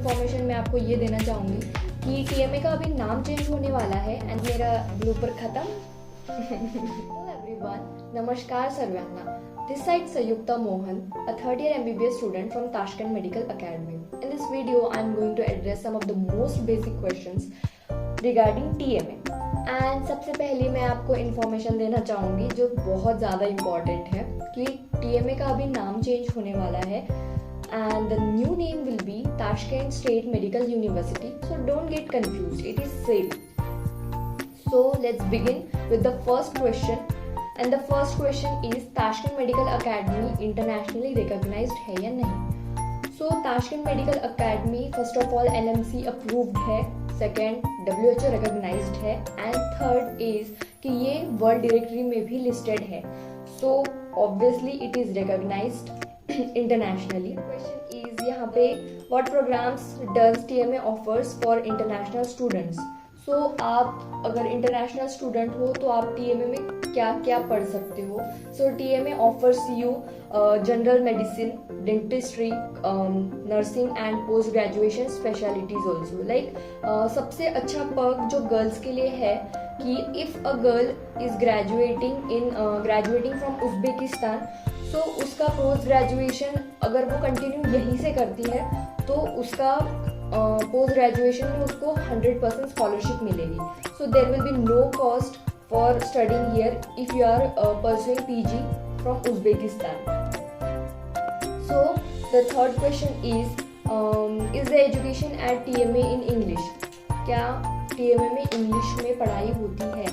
Information मैं आपको ये देना चाहूँगी कि टीएमए का अभी नाम चेंज होने वाला है एंड मेरा ब्लूपर खत्म। हेलो एवरीवन, नमस्कार सर्वांना। This side Sayukta Mohan, a third-year MBBS student from Tashkent Medical Academy. In this video, I am going to address some of the most basic questions regarding TMA. And सबसे पहले मैं आपको information देना चाहूँगी जो बहुत ज़्यादा इम्पॉर्टेंट है कि TMA का अभी नाम चेंज होने वाला है and the new name will be Tashkent State Medical University. So don't get confused, it is same. So let's begin with the first question. And the first question is Tashkent Medical Academy internationally recognized है या नहीं? So Tashkent Medical Academy first of all NMC approved है, second WHO recognized है and third is कि ये World Directory में भी listed है. So obviously it is recognized internationally. Question is यहाँ पे what programs does TMA offers for international students? So आप अगर इंटरनेशनल स्टूडेंट हो तो आप TMA में क्या क्या पढ़ सकते हो? So TMA offers you general medicine, dentistry, nursing and post graduation specialities also. Like सबसे अच्छा पर्क जो गर्ल्स के लिए है कि if a girl is graduating from Uzbekistan, तो उसका पोस्ट ग्रेजुएशन अगर वो कंटिन्यू यहीं से करती है तो उसका पोस्ट ग्रेजुएशन में उसको 100% स्कॉलरशिप मिलेगी. So there will be no cost for studying here if you are pursuing PG from Uzbekistan. So the third question is the education at TMA in English? क्या TMA में English में पढ़ाई होती है?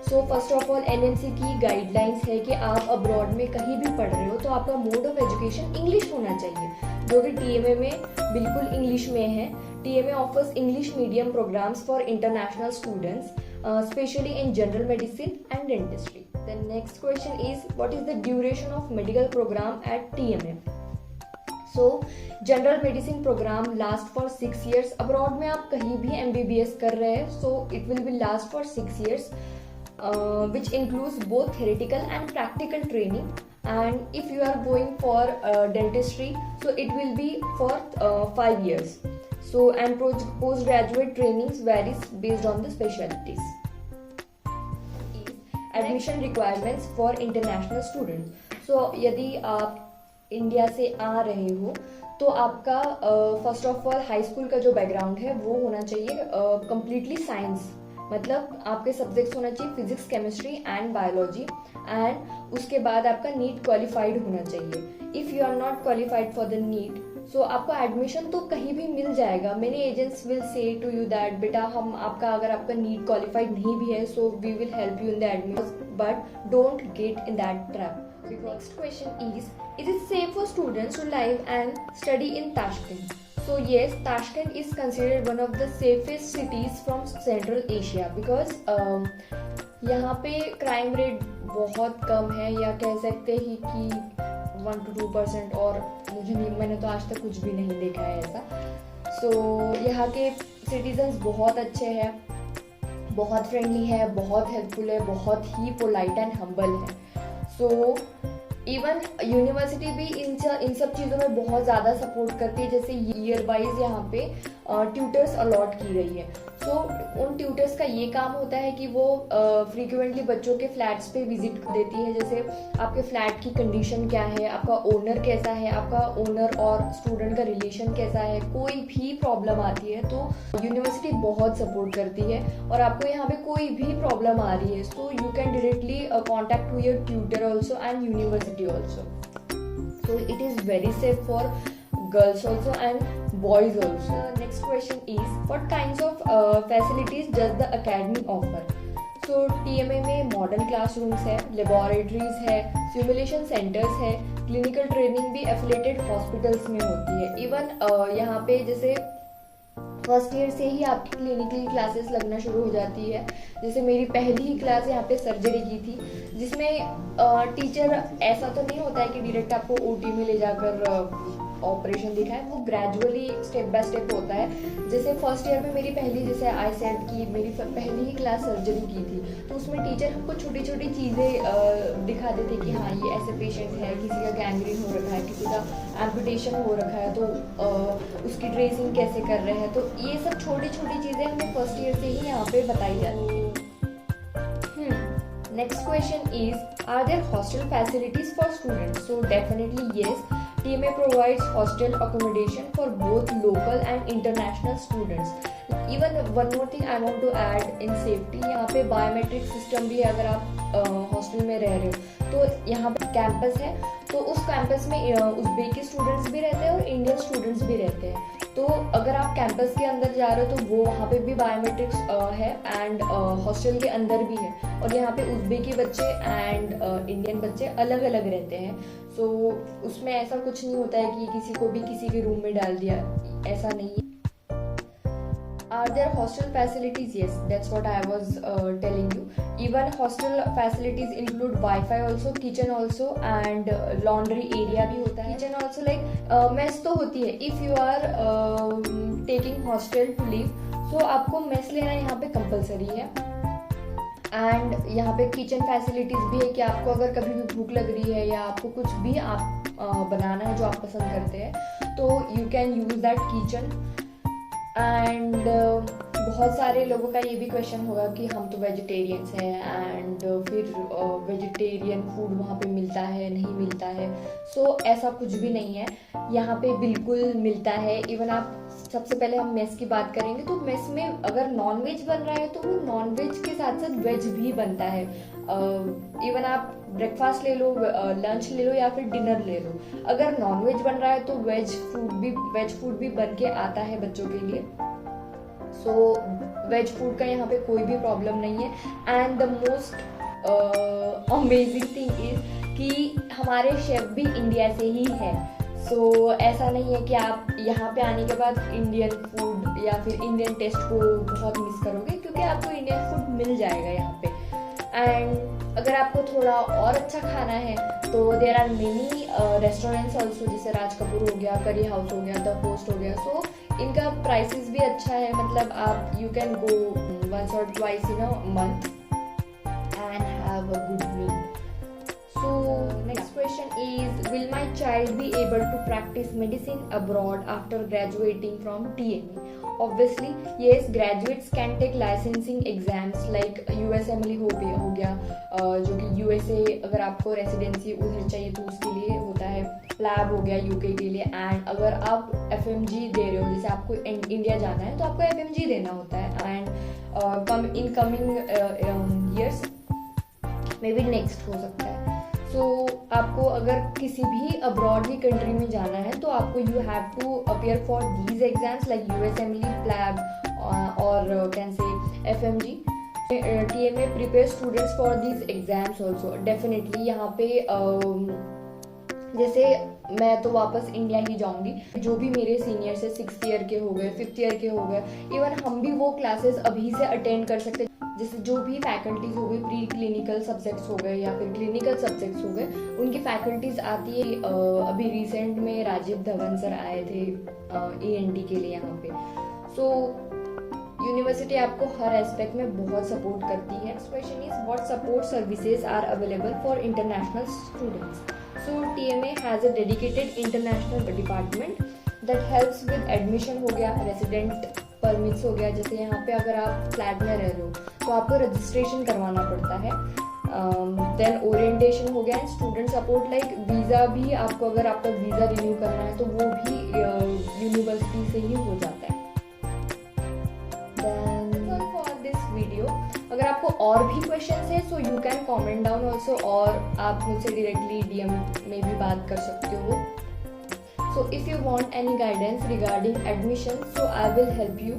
So first of all NMC की guidelines है कि आप अब्रॉड में कहीं भी पढ़ रहे हो तो आपका मोड ऑफ एजुकेशन इंग्लिश होना चाहिए, जो कि TMA में बिल्कुल इंग्लिश में है. TMA offers English medium programs for international students, especially in general medicine and dentistry. The next question is, what is the duration of medical program at TMA? So, general medicine program last for 6 years. Abroad में आप कहीं भी MBBS कर रहे हैं, so it will be last for 6 years, which includes both theoretical and practical training. And if you are going for dentistry, so it will be for 5 years. So and postgraduate trainings varies based on the specialties. Admission requirements for international students. So यदि आप India से आ रहे हो तो आपका first of all high school का जो background है वो होना चाहिए कंप्लीटली साइंस, मतलब आपके सब्जेक्ट्स होना चाहिए physics, chemistry and biology, and उसके बाद आपका नीट क्वालिफाइड होना चाहिए. If you are not qualified for the NEET, so आपको एडमिशन तो कहीं भी मिल जाएगा. Many agents will say to you that बेटा हम आपका अगर आपका नीट क्वालिफाइड नहीं भी है so we will help you in the admission, but don't get in that trap. Next question is it safe for students to live and study in Tashkent? So yes, Tashkent is considered one of the safest cities from Central Asia because यहाँ पे crime rate बहुत कम है, या कह सकते ही कि 1 to 2%, और मैंने तो आज तक कुछ भी नहीं देखा है ऐसा. सो यहाँ के सिटीजन्स बहुत अच्छे हैं, बहुत फ्रेंडली है, बहुत हेल्पफुल है, बहुत ही पोलाइट एंड हम्बल है. सो इवन यूनिवर्सिटी भी इन सब चीज़ों में बहुत ज़्यादा सपोर्ट करती है. जैसे ईयर वाइज यहाँ पे ट्यूटर्स अलॉट की गई है. सो उन ट्यूटर्स का ये काम होता है कि वो फ्रीक्वेंटली बच्चों के फ्लैट्स पे विजिट देती है. जैसे आपके फ्लैट की कंडीशन क्या है, आपका ओनर कैसा है, आपका ओनर और स्टूडेंट का रिलेशन कैसा है, कोई भी प्रॉब्लम आती है तो यूनिवर्सिटी बहुत सपोर्ट करती है. और आपको यहाँ पे कोई भी प्रॉब्लम आ रही है so you can directly contact to your tutor also and university also. So it is very safe for girls also and boys also. The next question is, what kinds of facilities does the academy offer? So TMA में modern classrooms है, laboratories है, simulation centres है, clinical training भी affiliated hospitals में होती है. Even यहाँ पे जैसे फर्स्ट ईयर से ही आपकी क्लिनिकल क्लासेस लगना शुरू हो जाती है. जैसे मेरी पहली ही क्लास यहाँ पे सर्जरी की थी, जिसमें टीचर ऐसा तो नहीं होता है कि डायरेक्ट आपको OT में ले जाकर ऑपरेशन दिखा है, वो ग्रेजुअली स्टेप बाय स्टेप होता है। जैसे फर्स्ट ईयर में मेरी पहली, जैसे आई सेड की मेरी पहली ही क्लास सर्जरी की थी, तो उसमें टीचर हमको छोटी छोटी चीज़ें दिखाते थे कि हाँ ये ऐसे पेशेंट है, किसी का गैंग्रीन हो रखा है, किसी का एम्पुटेशन हो रखा है, तो उसकी ट्रेसिंग कैसे कर रहे हैं। तो ये सब छोटी छोटी चीज़ें हमें फर्स्ट ईयर से ही यहाँ पे बताई जाती है। Next question is, are there hostel facilities for students? So definitely yes. TMA provides hostel accommodation for both local and international students. Even one more thing I want to add in safety, यहाँ पे biometric system भी है। अगर आप hostel में रह रहे हो तो यहाँ पे कैंपस है, तो उस कैंपस में उज़्बेकी स्टूडेंट्स भी रहते हैं और इंडियन स्टूडेंट्स भी रहते हैं। तो अगर आप कैंपस के अंदर जा रहे हो तो वो वहाँ पे भी बायोमेट्रिक्स है, एंड हॉस्टल के अंदर भी है। और यहाँ पे उज़्बेकी बच्चे एंड इंडियन बच्चे अलग अलग रहते हैं। सो उसमें ऐसा कुछ नहीं होता है कि किसी को भी किसी के रूम में डाल दिया, ऐसा नहीं है। Are there hostel facilities? Yes, that's what I was telling you. Even hostel facilities include Wi-Fi also, kitchen also, and laundry area भी होता है। Kitchen also like mess तो होती है। If you are taking hostel to live, so आपको mess लेना यहाँ पे compulsory है। एंड यहाँ पे किचन फैसिलिटीज़ भी है कि आपको अगर कभी भी भूख लग रही है या आपको कुछ भी आप बनाना है जो आप पसंद करते हैं, तो you can use that kitchen. And बहुत सारे लोगों का ये भी क्वेश्चन होगा कि हम तो वेजिटेरियंस हैं एंड फिर वेजिटेरियन फूड वहाँ पे मिलता है नहीं मिलता है। सो ऐसा कुछ भी नहीं है, यहाँ पे बिल्कुल मिलता है। इवन आप, सबसे पहले हम मेस की बात करेंगे, तो मेस में अगर नॉन वेज बन रहा है तो वो नॉन वेज के साथ साथ वेज भी बनता है। इवन आप ब्रेकफास्ट ले लो, लंच ले लो या फिर डिनर ले लो, अगर नॉन वेज बन रहा है तो वेज फूड भी बन के आता है बच्चों के लिए। सो वेज फूड का यहाँ पे कोई भी प्रॉब्लम नहीं है। And the most amazing thing is कि हमारे शेफ भी इंडिया से ही है। सो ऐसा नहीं है कि आप यहाँ पे आने के बाद इंडियन फूड या फिर इंडियन टेस्ट को बहुत मिस करोगे, क्योंकि आपको इंडियन फूड मिल जाएगा यहाँ पे। एंड अगर आपको थोड़ा और अच्छा खाना है तो there are many restaurants also, जैसे राज कपूर हो गया, करी हाउस हो गया, द पोस्ट हो गया। सो इनका प्राइसेस भी अच्छा है, मतलब आप you can go once or twice in a month and have a good meal. So next question is, will my child be able to practice medicine abroad after graduating from TMA? Obviously yes, graduates can take licensing exams like USMLE हो गया, जो कि USA अगर आपको residency उधर चाहिए तो उसके लिए होता है। प्लैब हो गया UK के लिए। एंड अगर आप FMG दे रहे हो, जैसे आपको इंडिया जाना है तो आपको FMG देना होता है। And in coming years may be next हो सकता है। सो आपको अगर किसी भी अब्रॉड की कंट्री में जाना है तो आपको you have to appear for these exams like USMLE, PLAB और कैन से FMG। TMA prepare students for these exams also. Definitely यहाँ पे जैसे मैं तो वापस इंडिया ही जाऊंगी, जो भी मेरे सीनियर्स है 6th ईयर के हो गए, 5th ईयर के हो गए, इवन हम भी वो क्लासेस अभी से अटेंड कर सकते हैं। जैसे जो भी फैकल्टीज हो गई, प्री क्लिनिकल सब्जेक्ट्स हो गए या फिर क्लिनिकल सब्जेक्ट्स हो गए, उनकी फैकल्टीज आती है। अभी रिसेंट में राजीव धवन सर आए थे ENT के लिए यहाँ पे। सो यूनिवर्सिटी आपको हर एस्पेक्ट में बहुत सपोर्ट करती है। Next question is, what support services are available for international students? So TMA has a dedicated international department that helps with admission हो गया, resident permits हो गया। जैसे यहाँ पे अगर आप फ्लैट में रह रहे हो तो आपको रजिस्ट्रेशन करवाना पड़ता है। देन ओरिएंटेशन हो गया, स्टूडेंट सपोर्ट लाइक वीज़ा भी आपको, अगर आपका वीज़ा रिन्यू करना है तो वो भी यूनिवर्सिटी से ही हो जाता है। वीडियो अगर आपको और भी क्वेश्चंस है so you can comment down also, और आप मुझसे डायरेक्टली DM में भी बात कर सकते हो। So if you want any guidance regarding admission so I will help you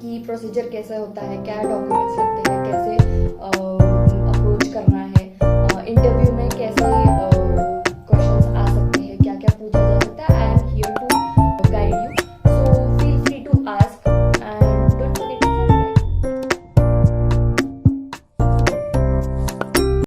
कि प्रोसीजर कैसा होता है, क्या डॉक्यूमेंट्स लगते हैं, कैसे अप्रोच करना है, इंटरव्यू में कैसे